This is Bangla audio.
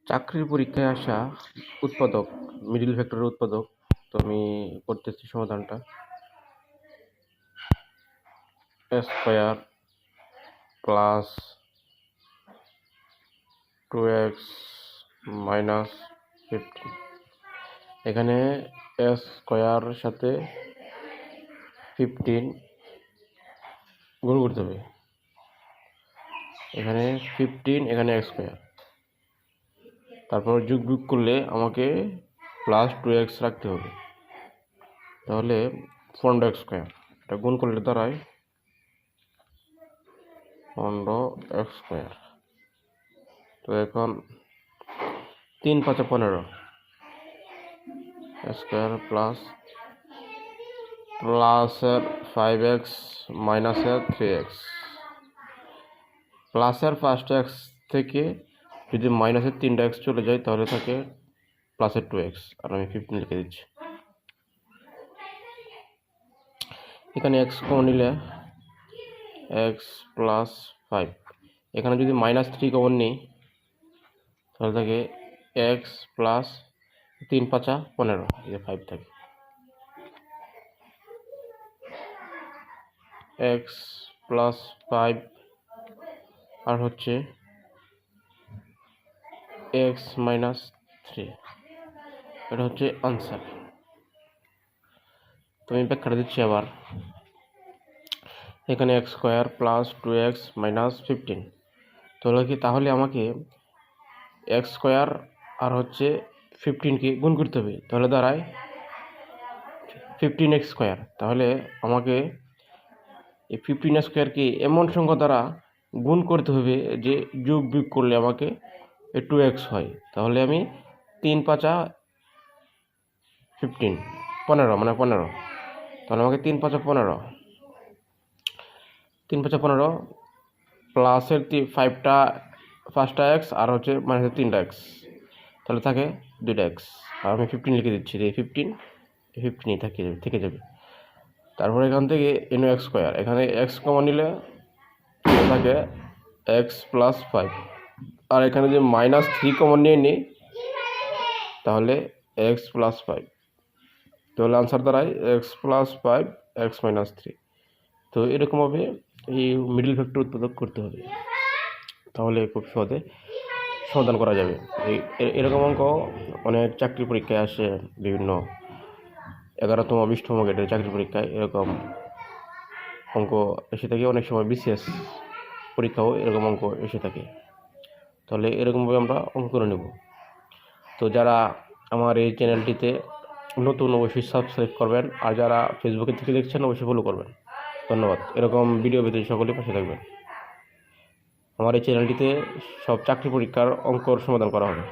চাকরির পরীক্ষায় আসা উৎপাদক, মিডল ভেক্টরের উৎপাদক। তো আমি করতেছি সমাধানটা। Square plus 2x minus 15। এখানে স্কোয়ার সাথে 15 গুণ করতে হবে। এখানে 15, এখানে x স্কোয়ার, তারপর যোগ বিয়োগ করলে আমাকে প্লাস 2x রাখতে হবে। তাহলে 15x স্কোয়ার, এটা গুণ করলে দাঁড়ায় 15x স্কোয়ার। তো এখন 3 × 5 = 15 স্কোয়ার প্লাস প্লাসের 5x মাইনাসের 3x। প্লাসের ফার্স্ট এক্স থেকে যদি মাইনাসের 3টা x চলে যায় তাহলে থাকে প্লাসের 2x, আর আমি 15 লিখে দিচ্ছি। এখানে x কমন নিলে x প্লাস 5। এখানে যদি -3 কমন নিই তাহলে থাকে x প্লাস 3 × 5 = 15, এই 5 থাকে। x প্লাস 5 আর হচ্ছে x মাইনাস 3, এটা হচ্ছে আনসার। তো আমি ব্যাখ্যাটা দিচ্ছি আবার। এখানে x square plus 2x minus 15, তাহলে আমাকে x স্কোয়ার আর হচ্ছে 15কে গুণ করতে হবে। তাহলে দাঁড়ায় 15x স্কোয়ার। তাহলে আমাকে এই 15x স্কোয়ারকে এমন সংখ্যা দ্বারা গুণ করতে হবে যে যোগ বিয়োগ করলে আমাকে 2x হয়। তাহলে আমি 3 × 5 = 15, 15 মানে 15। তাহলে আমাকে 3 × 5 = 15, 3 × 5 = 15, প্লাসের 5টা ফার্স্টটা x আর হচ্ছে মাইনাসের 3টা x, তাহলে থাকে 2টা x। আর আমি 15 লিখে দিচ্ছি, এই 15ই থেকে যাবে। তারপরে এখান থেকে x স্কোয়ার, এখানে x কমন নিলে থাকে x প্লাস 5, আর এখানে যে -3 কমন নিয়ে নিই তাহলে x প্লাস 5। তাহলে আনসার দাঁড়ায় x প্লাস 5 x মাইনাস 3। তো এরকমভাবে এই মিডল ভেক্টর উৎপাদক করতে হবে, তাহলে খুব সহজে সমাধান করা যাবে। এরকম অঙ্ক অনেক চাকরি পরীক্ষায় আসে, বিভিন্ন 11তম 20তম গ্রেডের চাকরি পরীক্ষায় এরকম অঙ্ক এসে থাকে। অনেক সময় BCS পরীক্ষাও এরকম অঙ্ক এসে থাকে। তাহলে এরকমভাবে আমরা অঙ্ক করে নেব। তো যারা আমার এই চ্যানেলটিতে নতুন অবশ্যই সাবস্ক্রাইব করবেন, আর যারা ফেসবুকে থেকে দেখছেন অবশ্যই ফলো করবেন। ধন্যবাদ। এরকম ভিডিও পেতে সকলে পাশে থাকবেন। আমার এই চ্যানেলটিতে সব চাকরি পরীক্ষার অঙ্কর সমাধান করা হবে।